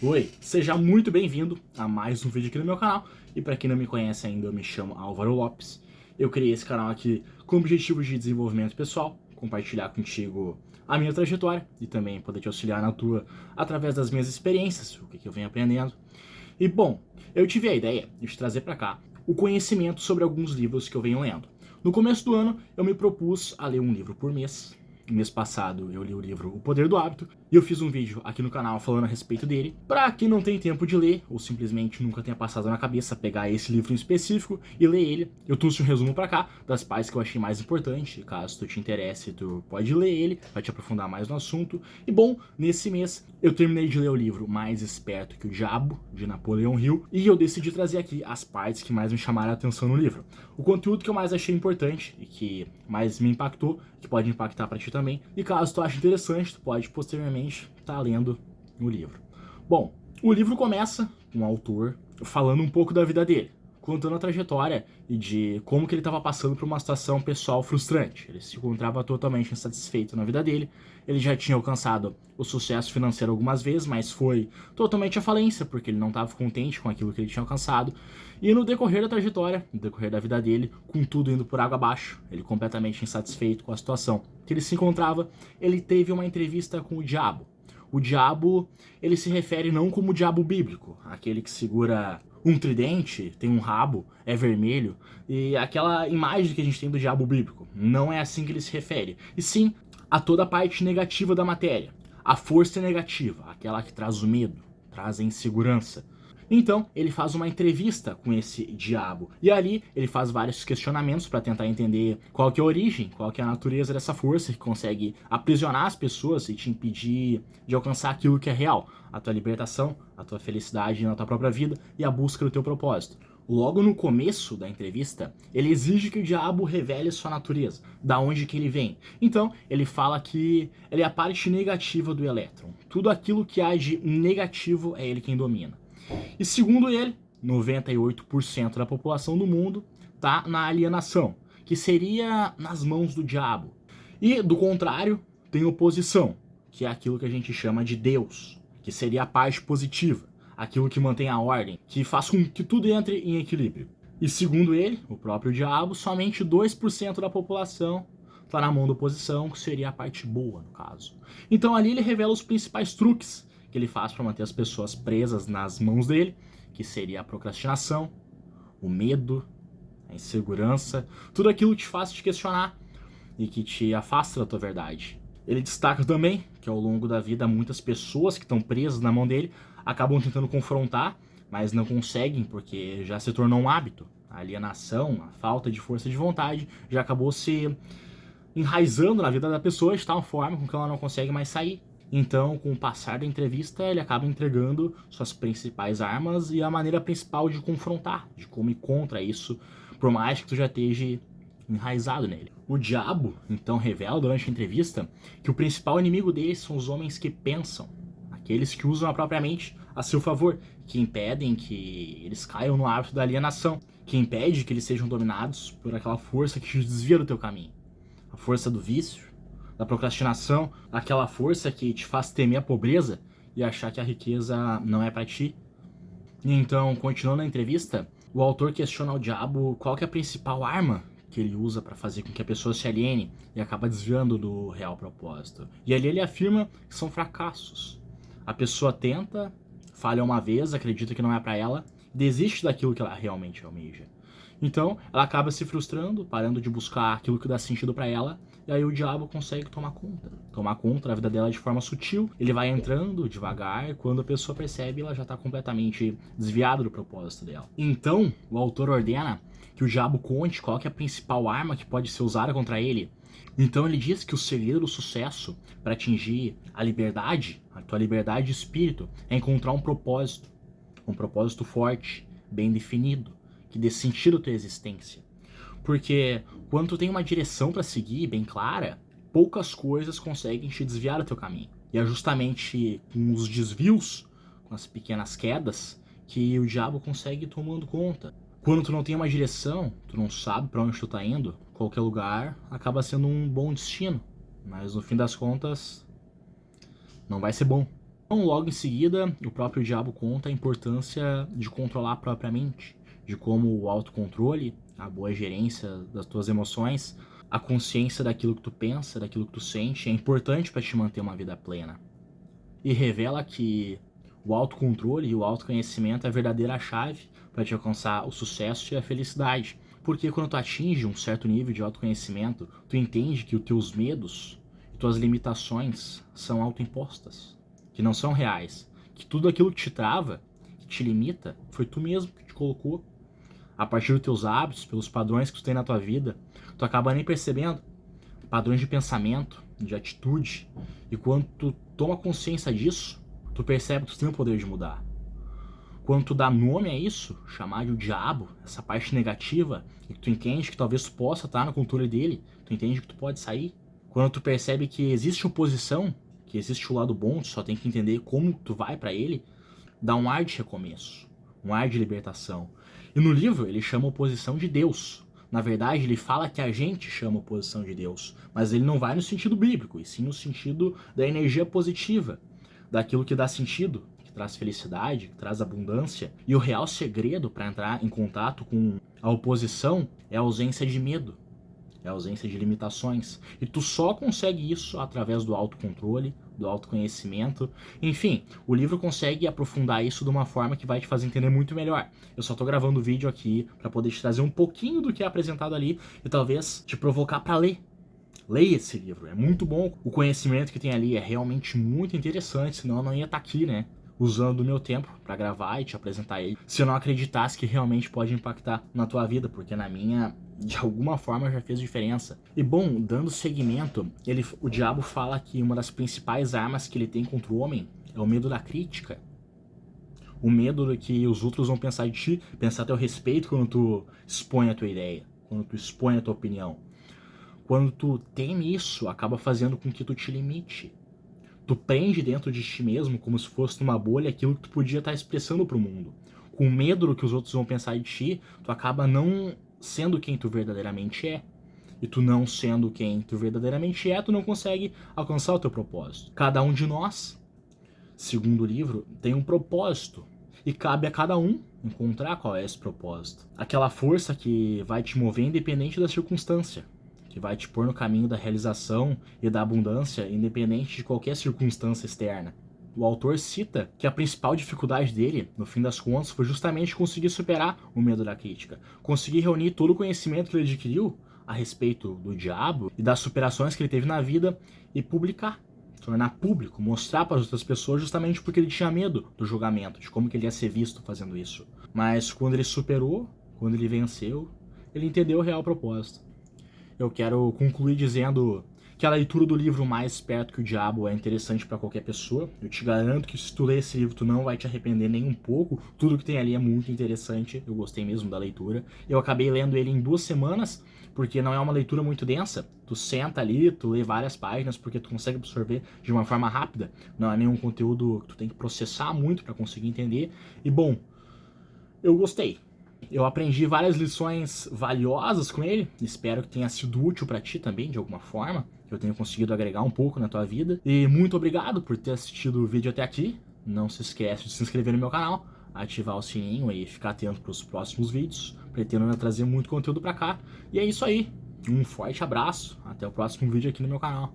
Oi, seja muito bem-vindo a mais um vídeo aqui no meu canal. E para quem não me conhece ainda, eu me chamo Álvaro Lopes. Eu criei esse canal aqui com objetivos de desenvolvimento pessoal, compartilhar contigo a minha trajetória e também poder te auxiliar na tua através das minhas experiências, o que eu venho aprendendo. E bom, eu tive a ideia de te trazer para cá o conhecimento sobre alguns livros que eu venho lendo. No começo do ano, eu me propus a ler um livro por mês. No mês passado eu li o livro O Poder do Hábito e eu fiz um vídeo aqui no canal falando a respeito dele. Pra quem não tem tempo de ler ou simplesmente nunca tenha passado na cabeça pegar esse livro em específico e ler ele, eu trouxe um resumo pra cá das partes que eu achei mais importante. Caso tu te interesse, tu pode ler ele, vai te aprofundar mais no assunto. E bom, nesse mês eu terminei de ler o livro Mais Esperto que o Diabo, de Napoleão Hill, e eu decidi trazer aqui as partes que mais me chamaram a atenção no livro. O conteúdo que eu mais achei importante e que mais me impactou, que pode impactar pra ti também. E caso tu ache interessante, tu pode posteriormente estar lendo o livro. Bom, o livro começa com o autor falando um pouco da vida dele, contando a trajetória e de como que ele estava passando por uma situação pessoal frustrante. Ele se encontrava totalmente insatisfeito na vida dele, ele já tinha alcançado o sucesso financeiro algumas vezes, mas foi totalmente à falência, porque ele não estava contente com aquilo que ele tinha alcançado. E no decorrer da trajetória, no decorrer da vida dele, com tudo indo por água abaixo, ele completamente insatisfeito com a situação que ele se encontrava, ele teve uma entrevista com o diabo. O diabo, ele se refere não como o diabo bíblico, aquele que segura um tridente, tem um rabo, é vermelho, e aquela imagem que a gente tem do diabo bíblico. Não é assim que ele se refere, e sim a toda a parte negativa da matéria. A força negativa, aquela que traz o medo, traz a insegurança. Então, ele faz uma entrevista com esse diabo. E ali, ele faz vários questionamentos para tentar entender qual que é a origem, qual que é a natureza dessa força que consegue aprisionar as pessoas e te impedir de alcançar aquilo que é real. A tua libertação, a tua felicidade na tua própria vida e a busca do teu propósito. Logo no começo da entrevista, ele exige que o diabo revele sua natureza, da onde que ele vem. Então, ele fala que ele é a parte negativa do elétron. Tudo aquilo que age negativo é ele quem domina. E segundo ele, 98% da população do mundo está na alienação, que seria nas mãos do diabo. E do contrário, tem oposição, que é aquilo que a gente chama de Deus, que seria a parte positiva, aquilo que mantém a ordem, que faz com que tudo entre em equilíbrio. E segundo ele, o próprio diabo, somente 2% da população está na mão da oposição, que seria a parte boa, no caso. Então ali ele revela os principais truques que ele faz para manter as pessoas presas nas mãos dele, que seria a procrastinação, o medo, a insegurança, tudo aquilo que te faz te questionar e que te afasta da tua verdade. Ele destaca também que ao longo da vida muitas pessoas que estão presas na mão dele acabam tentando confrontar, mas não conseguem porque já se tornou um hábito. A alienação, a falta de força de vontade já acabou se enraizando na vida da pessoa de tal forma com que ela não consegue mais sair. Então, com o passar da entrevista, ele acaba entregando suas principais armas e a maneira principal de confrontar, de como ir contra isso, por mais que tu já esteja enraizado nele. O diabo, então, revela durante a entrevista que o principal inimigo dele são os homens que pensam, aqueles que usam a própria mente a seu favor, que impedem que eles caiam no hábito da alienação, que impede que eles sejam dominados por aquela força que te desvia do teu caminho. A força do vício, da procrastinação, aquela força que te faz temer a pobreza e achar que a riqueza não é para ti. E então, continuando a entrevista, o autor questiona ao diabo qual que é a principal arma que ele usa para fazer com que a pessoa se aliene e acaba desviando do real propósito. E ali ele afirma que são fracassos. A pessoa tenta, falha uma vez, acredita que não é para ela, desiste daquilo que ela realmente almeja. Então, ela acaba se frustrando, parando de buscar aquilo que dá sentido para ela, e aí o diabo consegue tomar conta da vida dela de forma sutil. Ele vai entrando devagar, quando a pessoa percebe, ela já está completamente desviada do propósito dela. Então, o autor ordena que o diabo conte qual que é a principal arma que pode ser usada contra ele. Então ele diz que o segredo do sucesso para atingir a liberdade, a tua liberdade de espírito, é encontrar um propósito forte, bem definido, que dê sentido à tua existência. Porque quando tu tem uma direção para seguir bem clara, poucas coisas conseguem te desviar do teu caminho. E é justamente com os desvios, com as pequenas quedas, que o diabo consegue ir tomando conta. Quando tu não tem uma direção, tu não sabe para onde tu tá indo, qualquer lugar acaba sendo um bom destino. Mas no fim das contas, não vai ser bom. Então, logo em seguida, o próprio diabo conta a importância de controlar a própria mente, de como o autocontrole, a boa gerência das tuas emoções, a consciência daquilo que tu pensa, daquilo que tu sente, é importante para te manter uma vida plena. E revela que o autocontrole e o autoconhecimento é a verdadeira chave para te alcançar o sucesso e a felicidade. Porque quando tu atinge um certo nível de autoconhecimento, tu entende que os teus medos e tuas limitações são autoimpostas, que não são reais, que tudo aquilo que te trava, que te limita, foi tu mesmo que te colocou. A partir dos teus hábitos, pelos padrões que tu tem na tua vida, tu acaba nem percebendo padrões de pensamento, de atitude, e quando tu toma consciência disso, tu percebe que tu tem o poder de mudar. Quando tu dá nome a isso, chamar de o diabo, essa parte negativa, e que tu entende que talvez tu possa estar no controle dele, tu entende que tu pode sair. Quando tu percebe que existe oposição, que existe o lado bom, tu só tem que entender como tu vai pra ele, dá um ar de recomeço, um ar de libertação. E no livro ele chama a oposição de Deus. Na verdade, ele fala que a gente chama a oposição de Deus, mas ele não vai no sentido bíblico, e sim no sentido da energia positiva, daquilo que dá sentido, que traz felicidade, que traz abundância. E o real segredo para entrar em contato com a oposição é a ausência de medo, é a ausência de limitações. E tu só consegue isso através do autocontrole, do autoconhecimento. Enfim, o livro consegue aprofundar isso de uma forma que vai te fazer entender muito melhor. Eu só tô gravando o vídeo aqui para poder te trazer um pouquinho do que é apresentado ali e talvez te provocar para ler. Leia esse livro, é muito bom. O conhecimento que tem ali é realmente muito interessante, senão eu não ia estar aqui, né? Usando o meu tempo para gravar e te apresentar ele, se eu não acreditasse que realmente pode impactar na tua vida, porque na minha, de alguma forma, já fez diferença. E bom, dando seguimento, o diabo fala que uma das principais armas que ele tem contra o homem é o medo da crítica. O medo de que os outros vão pensar de ti, pensar a teu respeito quando tu expõe a tua ideia, quando tu expõe a tua opinião. Quando tu teme isso, acaba fazendo com que tu te limite. Tu prende dentro de ti mesmo, como se fosse numa bolha, aquilo que tu podia estar expressando pro mundo. Com medo do que os outros vão pensar de ti, tu acaba não sendo quem tu verdadeiramente é. E tu não sendo quem tu verdadeiramente é, tu não consegue alcançar o teu propósito. Cada um de nós, segundo o livro, tem um propósito. E cabe a cada um encontrar qual é esse propósito. Aquela força que vai te mover independente da circunstância, que vai te pôr no caminho da realização e da abundância, independente de qualquer circunstância externa. O autor cita que a principal dificuldade dele, no fim das contas, foi justamente conseguir superar o medo da crítica, conseguir reunir todo o conhecimento que ele adquiriu a respeito do diabo e das superações que ele teve na vida e publicar, tornar público, mostrar para as outras pessoas, justamente porque ele tinha medo do julgamento, de como que ele ia ser visto fazendo isso. Mas quando ele superou, quando ele venceu, ele entendeu o real propósito. Eu quero concluir dizendo que a leitura do livro Mais Esperto que o Diabo é interessante para qualquer pessoa. Eu te garanto que se tu ler esse livro tu não vai te arrepender nem um pouco. Tudo que tem ali é muito interessante, eu gostei mesmo da leitura. Eu acabei lendo ele em 2 semanas, porque não é uma leitura muito densa. Tu senta ali, tu lê várias páginas, porque tu consegue absorver de uma forma rápida. Não é nenhum conteúdo que tu tem que processar muito para conseguir entender. E bom, eu gostei. Eu aprendi várias lições valiosas com ele, espero que tenha sido útil para ti também, de alguma forma, que eu tenha conseguido agregar um pouco na tua vida. E muito obrigado por ter assistido o vídeo até aqui. Não se esquece de se inscrever no meu canal, ativar o sininho e ficar atento para os próximos vídeos. Pretendo trazer muito conteúdo para cá. E é isso aí, um forte abraço, até o próximo vídeo aqui no meu canal.